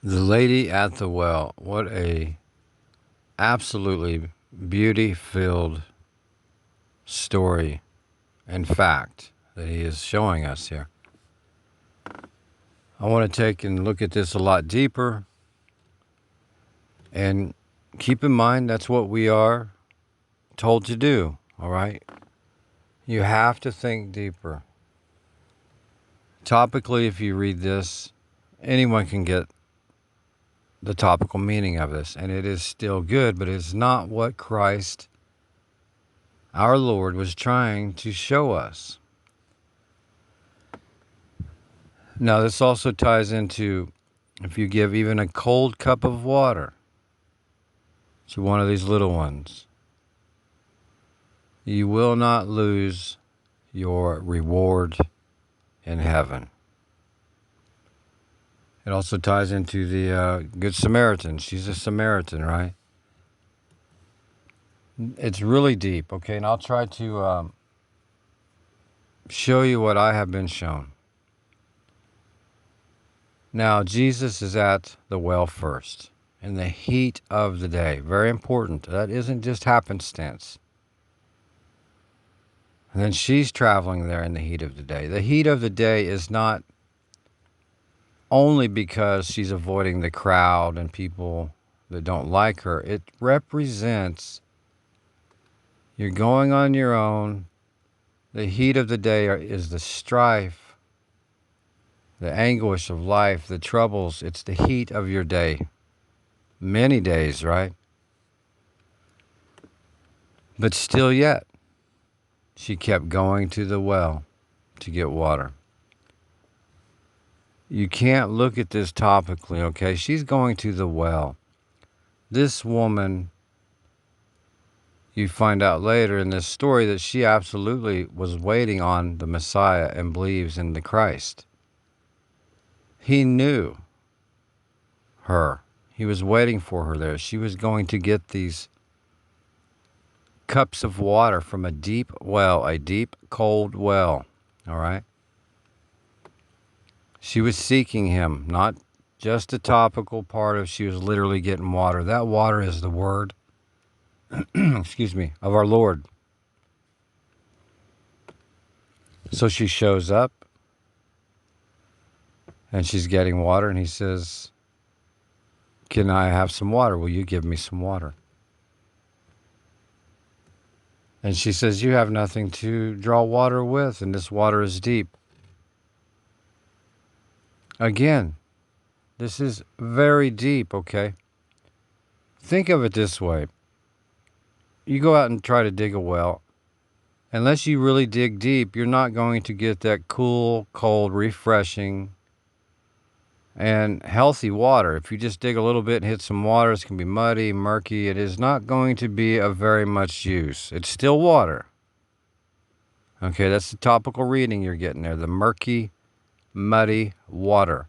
The Lady at the Well. What a absolutely beauty-filled story and fact that he is showing us here. I want to take and look at this a lot deeper and keep in mind that's what we are told to do, all right? You have to think deeper. Topically, if you read this, anyone can get the topical meaning of this, and it is still good, but it's not what Christ, our Lord, was trying to show us. Now, this also ties into if you give even a cold cup of water to one of these little ones, you will not lose your reward in heaven. It also ties into the Good Samaritan. She's a Samaritan, right? It's really deep, okay? And I'll try to show you what I have been shown. Now, Jesus is at the well first, in the heat of the day. Very important. That isn't just happenstance. And then she's traveling there in the heat of the day. The heat of the day is not only because she's avoiding the crowd and people that don't like her. It represents you're going on your own. The heat of the day is the strife, the anguish of life, the troubles. It's the heat of your day. Many days, right? But still yet, she kept going to the well to get water. You can't look at this topically, okay? She's going to the well. This woman, you find out later in this story that she absolutely was waiting on the Messiah and believes in the Christ. He knew her. He was waiting for her there. She was going to get these cups of water from a deep well, a deep, cold well, all right? She was seeking him, not just a topical part of she was literally getting water. That water is the word, excuse me, of our Lord. So she shows up and she's getting water and he says, "Can I have some water? Will you give me some water?" And she says, "You have nothing to draw water with, and this water is deep." Again, this is very deep, okay? Think of it this way. You go out and try to dig a well. Unless you really dig deep, you're not going to get that cool, cold, refreshing, and healthy water. If you just dig a little bit and hit some water, it's going to be muddy, murky. It is not going to be of very much use. It's still water. Okay, that's the topical reading you're getting there. The murky, muddy water.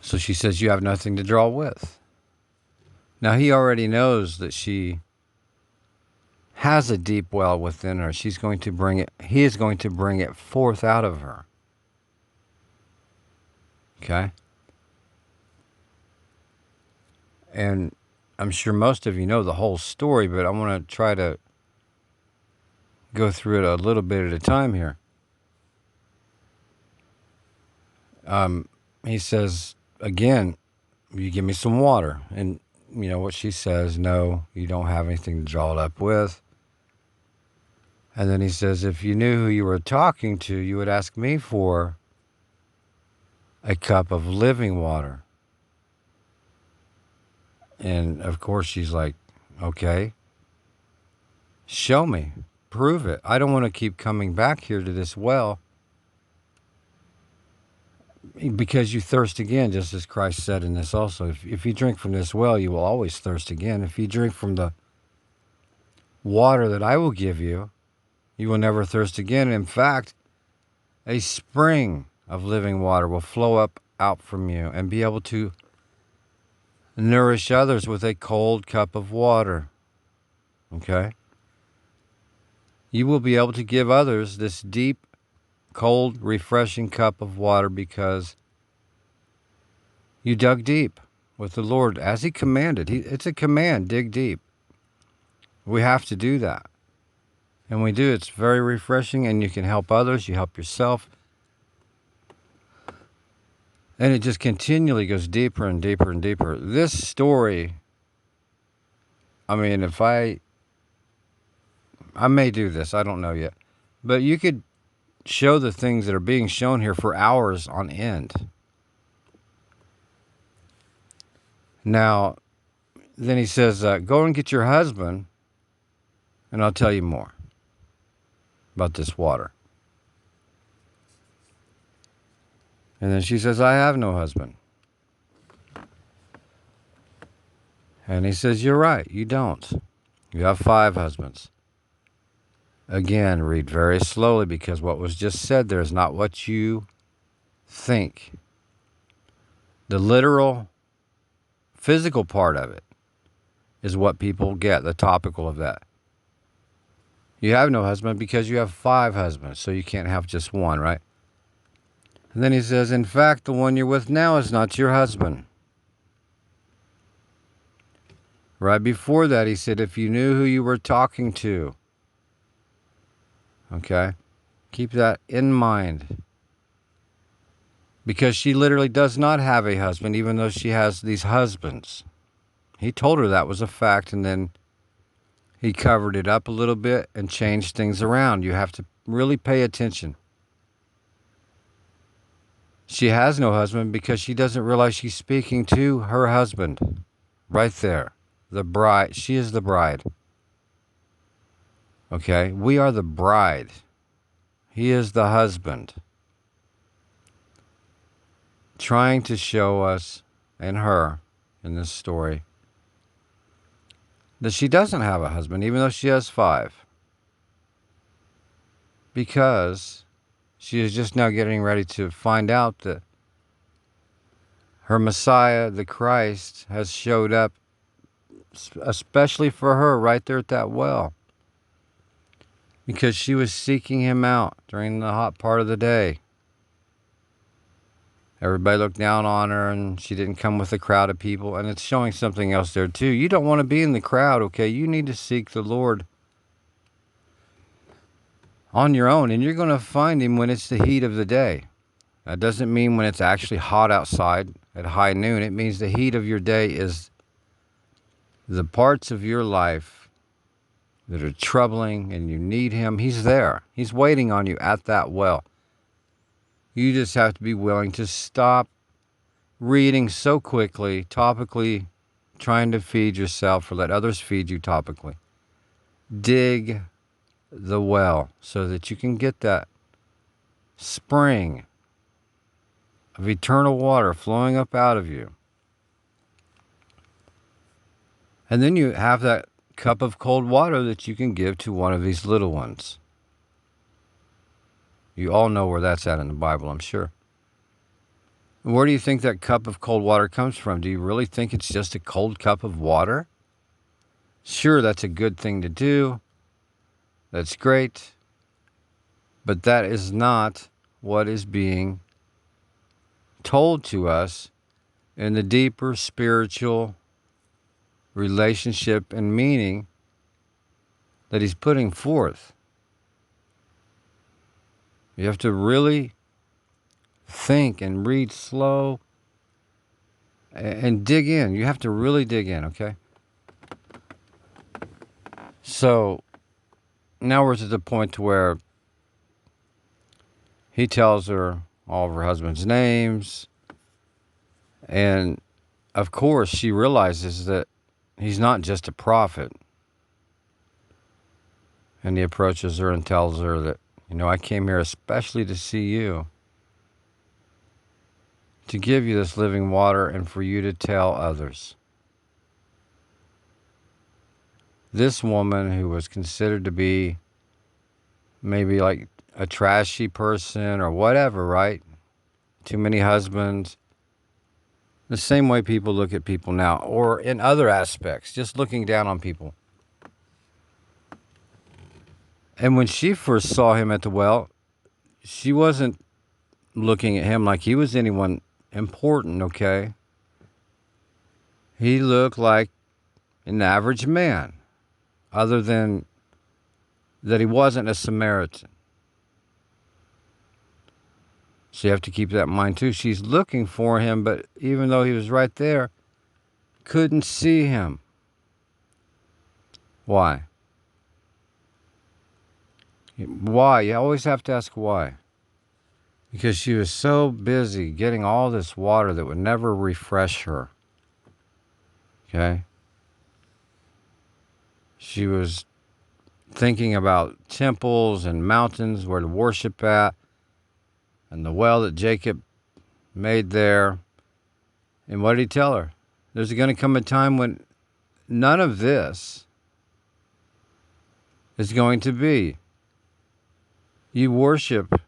So she says, "You have nothing to draw with." Now he already knows that she has a deep well within her. She's going to bring it, he is going to bring it forth out of her. Okay? And I'm sure most of you know the whole story, but I want to try to go through it a little bit at a time here. He says, again, "You give me some water." And you know what she says? "No, you don't have anything to draw it up with." And then he says, "If you knew who you were talking to, you would ask me for a cup of living water." And of course she's like, "Okay, show me, prove it. I don't want to keep coming back here to this well because you thirst again," just as Christ said in this also. If you drink from this well, you will always thirst again. If you drink from the water that I will give you, you will never thirst again. In fact, a spring of living water will flow up out from you and be able to nourish others with a cold cup of water. Okay? You will be able to give others this deep, cold, refreshing cup of water because you dug deep with the Lord as He commanded. It's a command, dig deep. We have to do that. And we do. It's very refreshing, and you can help others. You help yourself. And it just continually goes deeper and deeper and deeper. This story, I mean, if I may do this, I don't know yet. But you could show the things that are being shown here for hours on end. Now, then he says, go and get your husband, and I'll tell you more about this water. And then she says, I have no husband. And he says, you're right, you don't. You have 5 husbands. Again, read very slowly, because what was just said there is not what you think. The literal, physical part of it is what people get, the topical of that. You have no husband because you have 5 husbands, so you can't have just one, right? And then he says, in fact, the one you're with now is not your husband. Right before that, he said, if you knew who you were talking to. Okay? Keep that in mind. Because she literally does not have a husband, even though she has these husbands. He told her that was a fact, and then he covered it up a little bit and changed things around. You have to really pay attention. She has no husband because she doesn't realize she's speaking to her husband. Right there. The bride. She is the bride. Okay? We are the bride. He is the husband. Trying to show us and her in this story that she doesn't have a husband, even though she has 5. Because she is just now getting ready to find out that her Messiah, the Christ, has showed up, especially for her right there at that well. Because she was seeking him out during the hot part of the day. Everybody looked down on her, and she didn't come with a crowd of people. And it's showing something else there too. You don't want to be in the crowd, okay? You need to seek the Lord on your own, and you're going to find him when it's the heat of the day. That doesn't mean when it's actually hot outside at high noon. It means the heat of your day is the parts of your life that are troubling and you need him. He's there. He's waiting on you at that well. You just have to be willing to stop reading so quickly, topically, trying to feed yourself or let others feed you topically. Dig the well so that you can get that spring of eternal water flowing up out of you. And then you have that cup of cold water that you can give to one of these little ones. You all know where that's at in the Bible, I'm sure. Where do you think that cup of cold water comes from? Do you really think it's just a cold cup of water? Sure, that's a good thing to do. That's great. But that is not what is being told to us in the deeper spiritual relationship and meaning that he's putting forth. You have to really think and read slow and dig in. You have to really dig in, okay? So now we're to the point to where he tells her all of her husband's names. And of course, she realizes that he's not just a prophet. And he approaches her and tells her that, I came here especially to see you, to give you this living water and for you to tell others. This woman, who was considered to be maybe like a trashy person or whatever, right? Too many husbands. The same way people look at people now, or in other aspects, just looking down on people. And when she first saw him at the well, she wasn't looking at him like he was anyone important, okay? He looked like an average man, other than that he wasn't a Samaritan. So you have to keep that in mind too. She's looking for him, but even though he was right there, couldn't see him. Why? Why? You always have to ask why. Because she was so busy getting all this water that would never refresh her. Okay? She was thinking about temples and mountains where to worship at, and the well that Jacob made there. And what did he tell her? There's going to come a time when none of this is going to be. You worship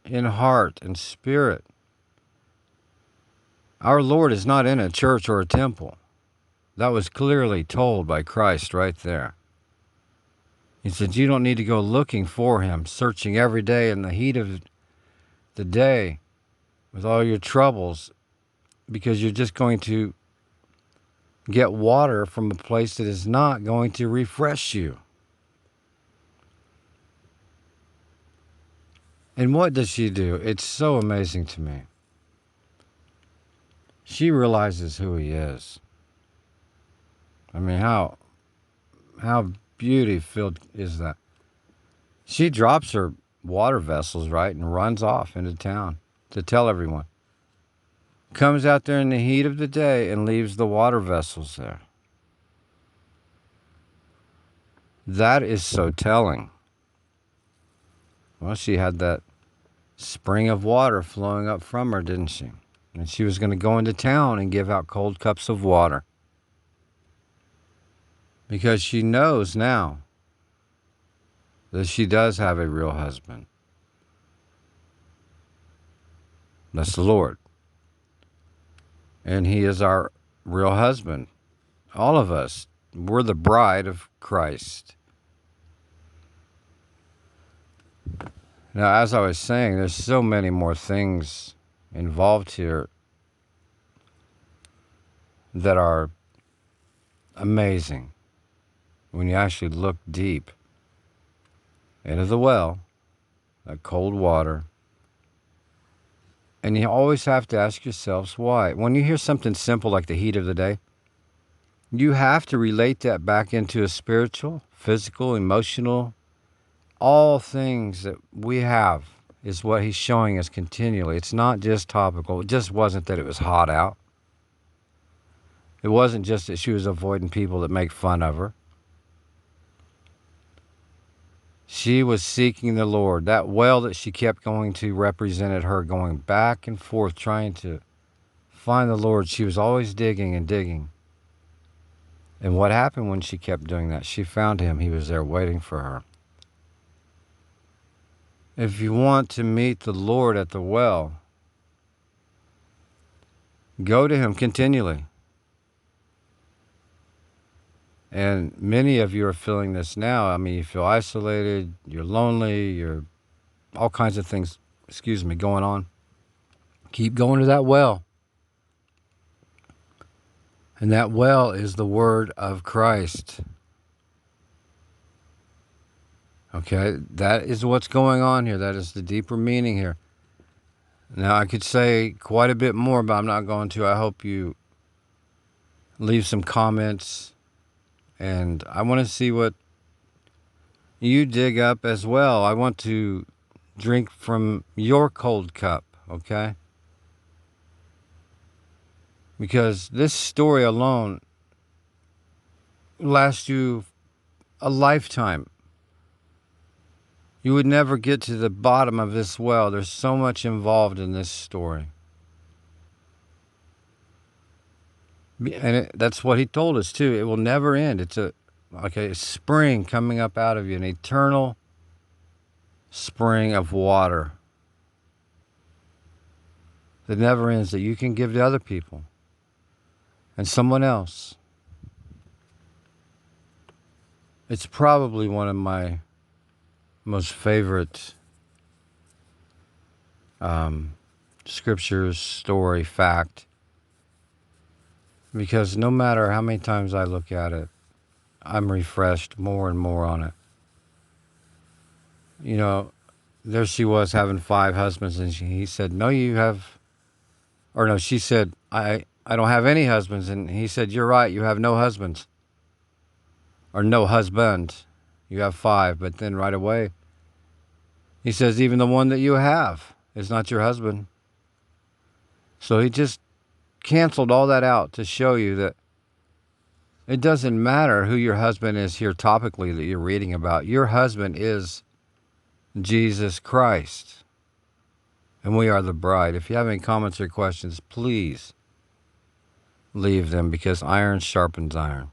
in heart and spirit. Our Lord is not in a church or a temple. That was clearly told by Christ right there. He said, you don't need to go looking for him, searching every day in the heat of the day with all your troubles, because you're just going to get water from a place that is not going to refresh you. And what does she do? It's so amazing to me. She realizes who he is. I mean, how beauty-filled is that? She drops her water vessels, right, and runs off into town to tell everyone. Comes out there in the heat of the day and leaves the water vessels there. That is so telling. Well, she had that spring of water flowing up from her, didn't she? And she was going to go into town and give out cold cups of water. Because she knows now that she does have a real husband. That's the Lord. And he is our real husband. All of us. We're the bride of Christ. Now, as I was saying, there's so many more things involved here that are amazing when you actually look deep into the well, that cold water. And you always have to ask yourselves why. When you hear something simple like the heat of the day, you have to relate that back into a spiritual, physical, emotional, all things that we have is what he's showing us continually. It's not just topical. It just wasn't that it was hot out. It wasn't just that she was avoiding people that make fun of her. She was seeking the Lord. That well that she kept going to represented her going back and forth trying to find the Lord. She was always digging and digging. And what happened when she kept doing that? She found him. He was there waiting for her. If you want to meet the Lord at the well, go to him continually. And many of you are feeling this now. I mean, you feel isolated, you're lonely, you're all kinds of things, going on. Keep going to that well. And that well is the word of Christ. Okay, that is what's going on here. That is the deeper meaning here. Now, I could say quite a bit more, but I'm not going to. I hope you leave some comments. And I want to see what you dig up as well. I want to drink from your cold cup, okay? Because this story alone lasts you a lifetime. You would never get to the bottom of this well. There's so much involved in this story. And that's what he told us too. It will never end. It's a spring coming up out of you, an eternal spring of water that never ends, that you can give to other people and someone else. It's probably one of my most favorite scriptures, story, fact. Because no matter how many times I look at it, I'm refreshed more and more on it. You know, there she was having 5 husbands, and he said, "No, you have," or no, she said, I don't have any husbands," and he said, "You're right, you have no husbands, or no husband, you have 5." But then right away, he says, "Even the one that you have is not your husband." So he just canceled all that out to show you that it doesn't matter who your husband is here topically that you're reading about. Your husband is Jesus Christ, and we are the bride. If you have any comments or questions, please leave them, because iron sharpens iron.